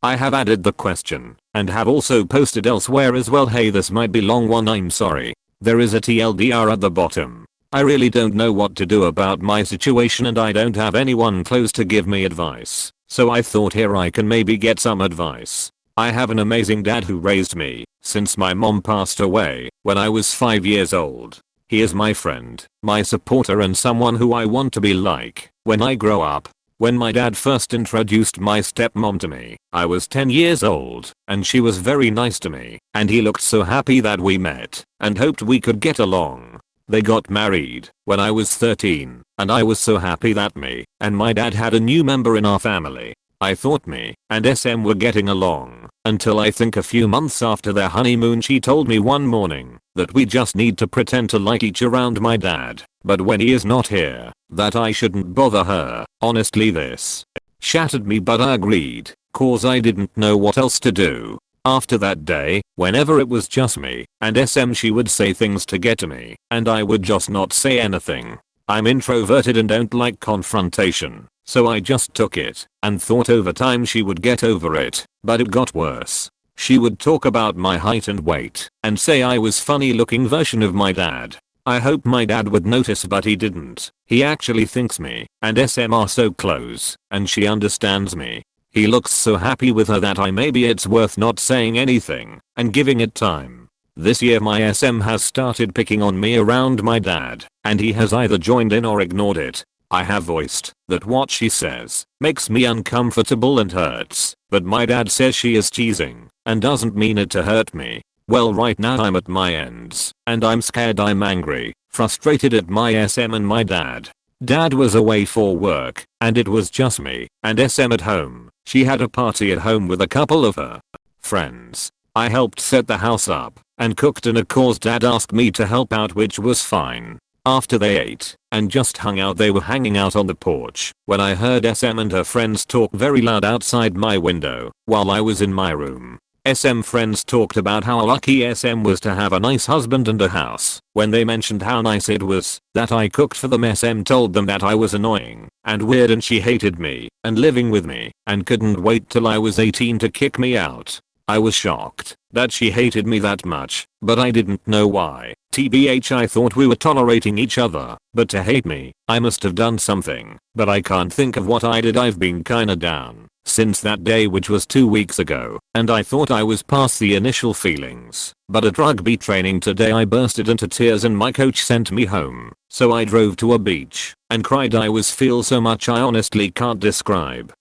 I have added the question and have also posted elsewhere as well. Hey, this might be long one, I'm sorry. There is a TLDR at the bottom. I really don't know what to do about my situation and I don't have anyone close to give me advice. So I thought here I can maybe get some advice. I have an amazing dad who raised me since my mom passed away when I was 5 years old. He is my friend, my supporter and someone who I want to be like when I grow up. When my dad first introduced my stepmom to me, I was 10 years old, and she was very nice to me, and he looked so happy that we met, and hoped we could get along. They got married when I was 13, and I was so happy that me and my dad had a new member in our family. I thought me and SM were getting along, until I think a few months after their honeymoon she told me one morning that we just need to pretend to like each around my dad, but when he is not here, that I shouldn't bother her. Honestly, this shattered me, but I agreed, cause I didn't know what else to do. After that day, whenever it was just me and SM, she would say things to get to me, and I would just not say anything. I'm introverted and don't like confrontation, so I just took it and thought over time she would get over it, but it got worse. She would talk about my height and weight and say I was funny looking version of my dad. I hope my dad would notice, but he didn't. He actually thinks me and SM are so close and she understands me. He looks so happy with her that maybe it's worth not saying anything and giving it time. This year my SM has started picking on me around my dad, and he has either joined in or ignored it. I have voiced that what she says makes me uncomfortable and hurts, but my dad says she is teasing and doesn't mean it to hurt me. Well, right now I'm at my ends, and I'm scared, I'm angry, frustrated at my SM and my dad. Dad was away for work, and it was just me and SM at home. She had a party at home with a couple of her friends. I helped set the house up and cooked, and of course dad asked me to help out, which was fine. After they ate and just hung out, they were hanging out on the porch when I heard SM and her friends talk very loud outside my window while I was in my room. SM friends talked about how lucky SM was to have a nice husband and a house. When they mentioned how nice it was that I cooked for them, SM told them that I was annoying and weird and she hated me and living with me and couldn't wait till I was 18 to kick me out. I was shocked that she hated me that much, but I didn't know why. TBH, I thought we were tolerating each other, but to hate me, I must have done something, but I can't think of what I did. I've been kinda down since that day, which was 2 weeks ago, and I thought I was past the initial feelings, but at rugby training today I bursted into tears and my coach sent me home, so I drove to a beach and cried. I feel so much I honestly can't describe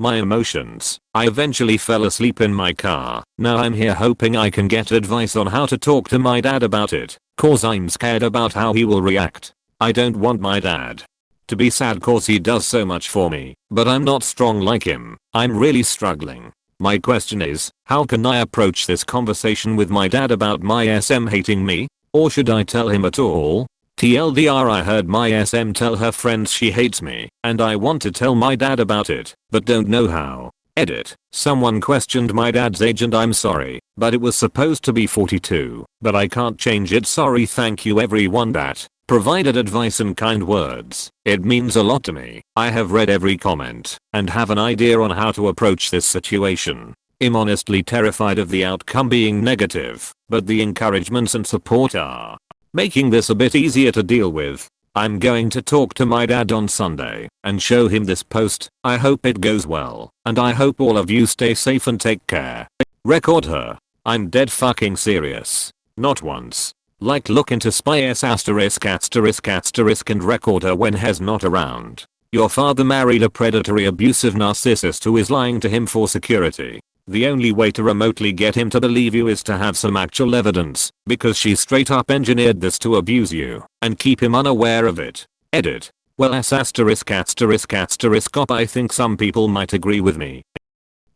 my emotions. I eventually fell asleep in my car. Now I'm here hoping I can get advice on how to talk to my dad about it, cause I'm scared about how he will react. I don't want my dad to be sad cause he does so much for me, but I'm not strong like him. I'm really struggling. My question is, how can I approach this conversation with my dad about my SM hating me? Or should I tell him at all? TLDR, I heard my SM tell her friends she hates me, and I want to tell my dad about it, but don't know how. Edit. Someone questioned my dad's age and I'm sorry, but it was supposed to be 42, but I can't change it. Sorry. Thank you everyone that provided advice and kind words. It means a lot to me. I have read every comment and have an idea on how to approach this situation. I'm honestly terrified of the outcome being negative, but the encouragements and support are making this a bit easier to deal with. I'm going to talk to my dad on Sunday and show him this post. I hope it goes well, and I hope all of you stay safe and take care. Record her. I'm dead fucking serious. Not once. Like, look into spy s asterisk and record her when he's not around. Your father married a predatory abusive narcissist who is lying to him for security. The only way to remotely get him to believe you is to have some actual evidence, because she straight up engineered this to abuse you and keep him unaware of it. Edit. Well, s asterisk op, I think some people might agree with me.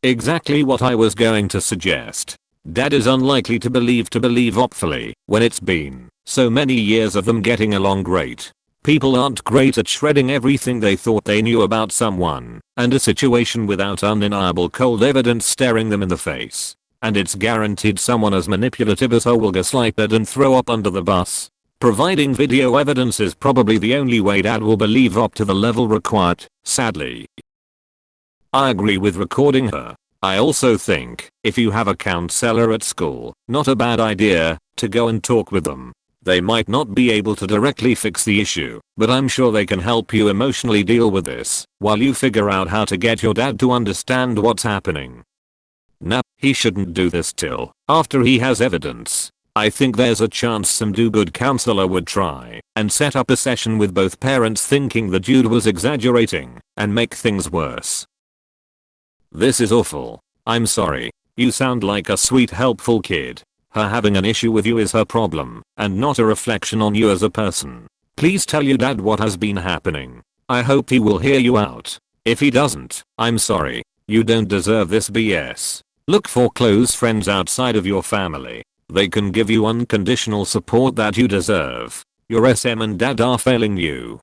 Exactly what I was going to suggest. Dad is unlikely to believe hopefully when it's been so many years of them getting along great. People aren't great at shredding everything they thought they knew about someone and a situation without undeniable cold evidence staring them in the face. And it's guaranteed someone as manipulative as her will gaslight Dad and throw up under the bus. Providing video evidence is probably the only way Dad will believe up to the level required, sadly. I agree with recording her. I also think, if you have a counselor at school, not a bad idea to go and talk with them. They might not be able to directly fix the issue, but I'm sure they can help you emotionally deal with this, while you figure out how to get your dad to understand what's happening. Now, he shouldn't do this till after he has evidence. I think there's a chance some do-good counselor would try and set up a session with both parents thinking the dude was exaggerating and make things worse. This is awful. I'm sorry. You sound like a sweet helpful kid. Her having an issue with you is her problem and not a reflection on you as a person. Please tell your dad what has been happening. I hope he will hear you out. If he doesn't, I'm sorry. You don't deserve this BS. Look for close friends outside of your family. They can give you unconditional support that you deserve. Your SM and dad are failing you.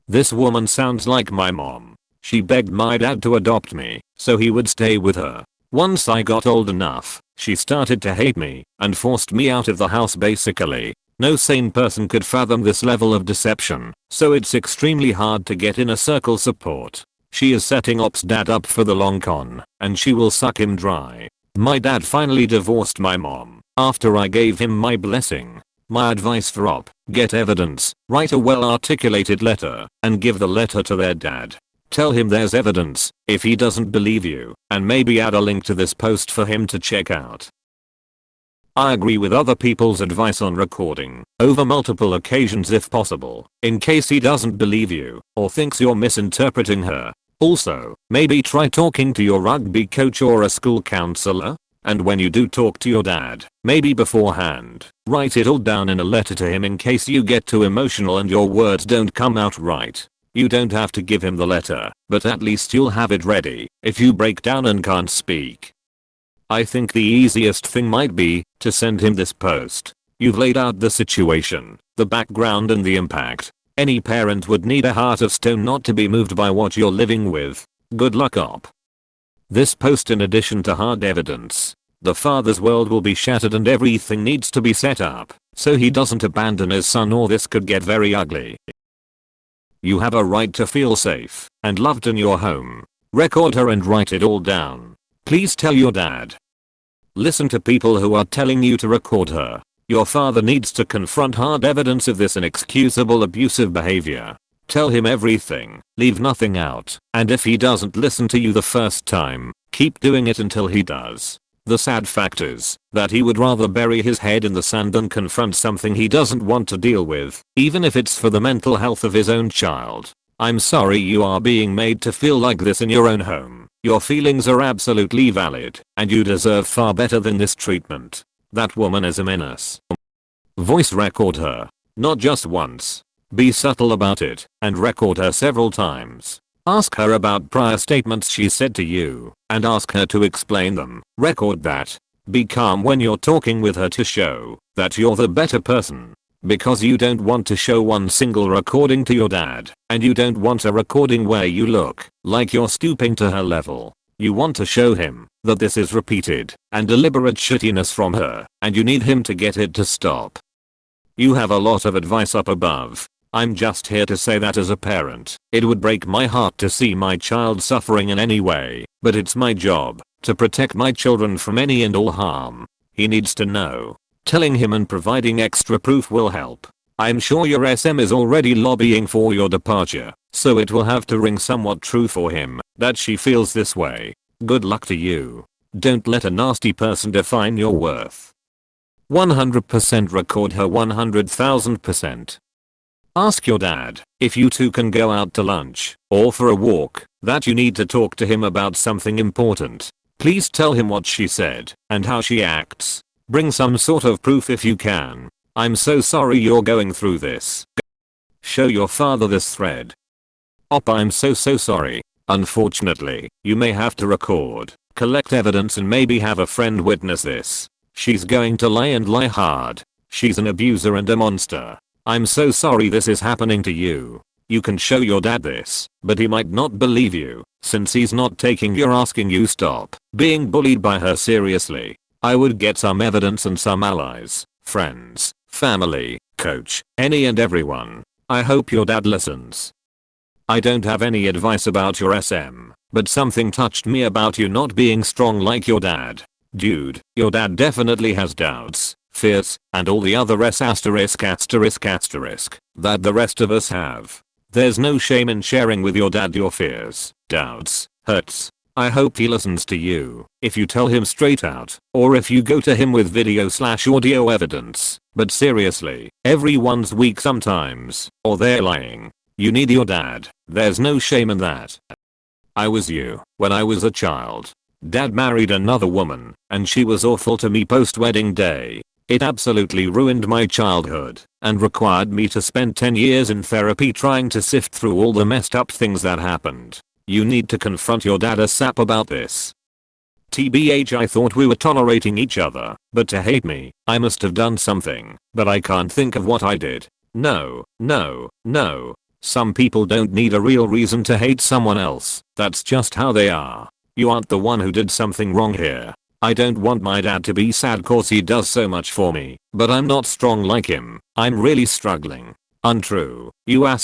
This woman sounds like my mom. She begged my dad to adopt me so he would stay with her. Once I got old enough, she started to hate me and forced me out of the house basically. No sane person could fathom this level of deception, so it's extremely hard to get inner circle support. She is setting Op's dad up for the long con, and she will suck him dry. My dad finally divorced my mom after I gave him my blessing. My advice for Op: get evidence, write a well-articulated letter, and give the letter to their dad. Tell him there's evidence if he doesn't believe you, and maybe add a link to this post for him to check out. I agree with other people's advice on recording over multiple occasions if possible, in case he doesn't believe you or thinks you're misinterpreting her. Also, maybe try talking to your rugby coach or a school counselor. And when you do talk to your dad, maybe beforehand, write it all down in a letter to him in case you get too emotional and your words don't come out right. You don't have to give him the letter, but at least you'll have it ready if you break down and can't speak. I think the easiest thing might be to send him this post. You've laid out the situation, the background and the impact. Any parent would need a heart of stone not to be moved by what you're living with. Good luck, Op. This post, in addition to hard evidence, the father's world will be shattered and everything needs to be set up so he doesn't abandon his son, or this could get very ugly. You have a right to feel safe and loved in your home. Record her and write it all down. Please tell your dad. Listen to people who are telling you to record her. Your father needs to confront hard evidence of this inexcusable abusive behavior. Tell him everything, leave nothing out, and if he doesn't listen to you the first time, keep doing it until he does. The sad fact is that he would rather bury his head in the sand than confront something he doesn't want to deal with, even if it's for the mental health of his own child. I'm sorry you are being made to feel like this in your own home. Your feelings are absolutely valid, and you deserve far better than this treatment. That woman is a menace. Voice record her. Not just once. Be subtle about it, and record her several times. Ask her about prior statements she said to you, and ask her to explain them. Record that. Be calm when you're talking with her to show that you're the better person. Because you don't want to show one single recording to your dad, and you don't want a recording where you look like you're stooping to her level. You want to show him that this is repeated and deliberate shittiness from her, and you need him to get it to stop. You have a lot of advice up above. I'm just here to say that as a parent, it would break my heart to see my child suffering in any way, but it's my job to protect my children from any and all harm. He needs to know. Telling him and providing extra proof will help. I'm sure your SM is already lobbying for your departure, so it will have to ring somewhat true for him that she feels this way. Good luck to you. Don't let a nasty person define your worth. 100% record her 100,000%. Ask your dad if you two can go out to lunch or for a walk, that you need to talk to him about something important. Please tell him what she said and how she acts. Bring some sort of proof if you can. I'm so sorry you're going through this. Show your father this thread. Op, I'm so sorry. Unfortunately, you may have to record, collect evidence and maybe have a friend witness this. She's going to lie and lie hard. She's an abuser and a monster. I'm so sorry this is happening to you. You can show your dad this, but he might not believe you, since he's not taking your asking you stop being bullied by her seriously. I would get some evidence and some allies, friends, family, coach, any and everyone. I hope your dad listens. I don't have any advice about your SM, but something touched me about you not being strong like your dad. Dude, your dad definitely has doubts, fears, and all the other that the rest of us have. There's no shame in sharing with your dad your fears, doubts, hurts. I hope he listens to you if you tell him straight out, or if you go to him with video/audio evidence. But seriously, everyone's weak sometimes, or they're lying. You need your dad. There's no shame in that. I was you when I was a child. Dad married another woman, and she was awful to me post-wedding day. It absolutely ruined my childhood and required me to spend 10 years in therapy trying to sift through all the messed up things that happened. You need to confront your dad ASAP about this. TBH, I thought we were tolerating each other, but to hate me, I must have done something, but I can't think of what I did. No. Some people don't need a real reason to hate someone else. That's just how they are. You aren't the one who did something wrong here. I don't want my dad to be sad cause he does so much for me, but I'm not strong like him. I'm really struggling. Untrue. You *****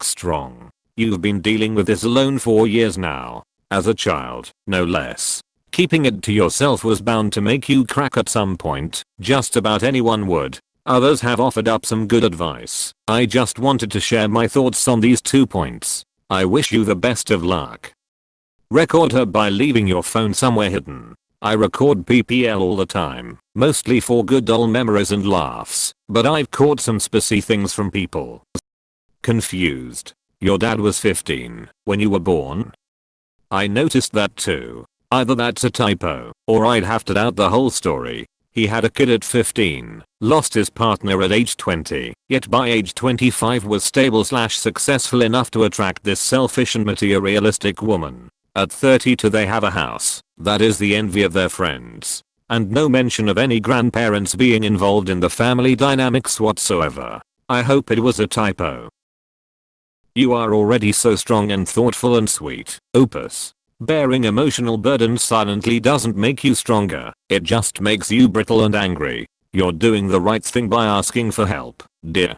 strong. You've been dealing with this alone for years now. As a child, no less. Keeping it to yourself was bound to make you crack at some point. Just about anyone would. Others have offered up some good advice. I just wanted to share my thoughts on these 2 points. I wish you the best of luck. Record her by leaving your phone somewhere hidden. I record PPL all the time, mostly for good old memories and laughs, but I've caught some spicy things from people. Confused. Your dad was 15 when you were born? I noticed that too. Either that's a typo, or I'd have to doubt the whole story. He had a kid at 15, lost his partner at age 20, yet by age 25 was stable/successful enough to attract this selfish and materialistic woman. At 32 they have a house that is the envy of their friends. And no mention of any grandparents being involved in the family dynamics whatsoever. I hope it was a typo. You are already so strong and thoughtful and sweet, Opus. Bearing emotional burdens silently doesn't make you stronger, it just makes you brittle and angry. You're doing the right thing by asking for help, dear.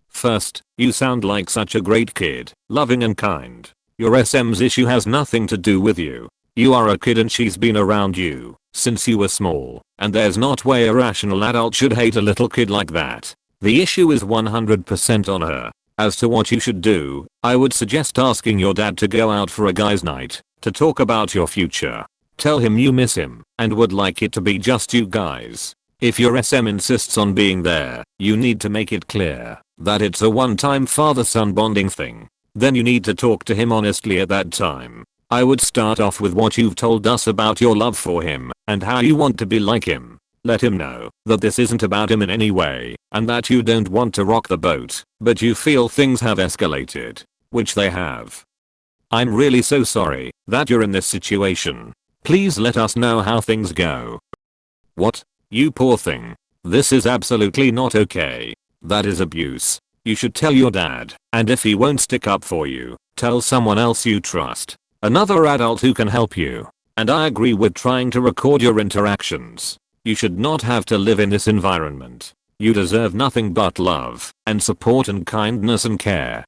First, you sound like such a great kid, loving and kind. Your SM's issue has nothing to do with you. You are a kid and she's been around you since you were small, and there's not way a rational adult should hate a little kid like that. The issue is 100% on her. As to what you should do, I would suggest asking your dad to go out for a guys' night to talk about your future. Tell him you miss him and would like it to be just you guys. If your SM insists on being there, you need to make it clear that it's a one-time father-son bonding thing. Then you need to talk to him honestly at that time. I would start off with what you've told us about your love for him and how you want to be like him. Let him know that this isn't about him in any way and that you don't want to rock the boat, but you feel things have escalated, which they have. I'm really so sorry that you're in this situation. Please let us know how things go. What? You poor thing. This is absolutely not okay. That is abuse. You should tell your dad, and if he won't stick up for you, tell someone else you trust. Another adult who can help you. And I agree with trying to record your interactions. You should not have to live in this environment. You deserve nothing but love, and support and kindness and care.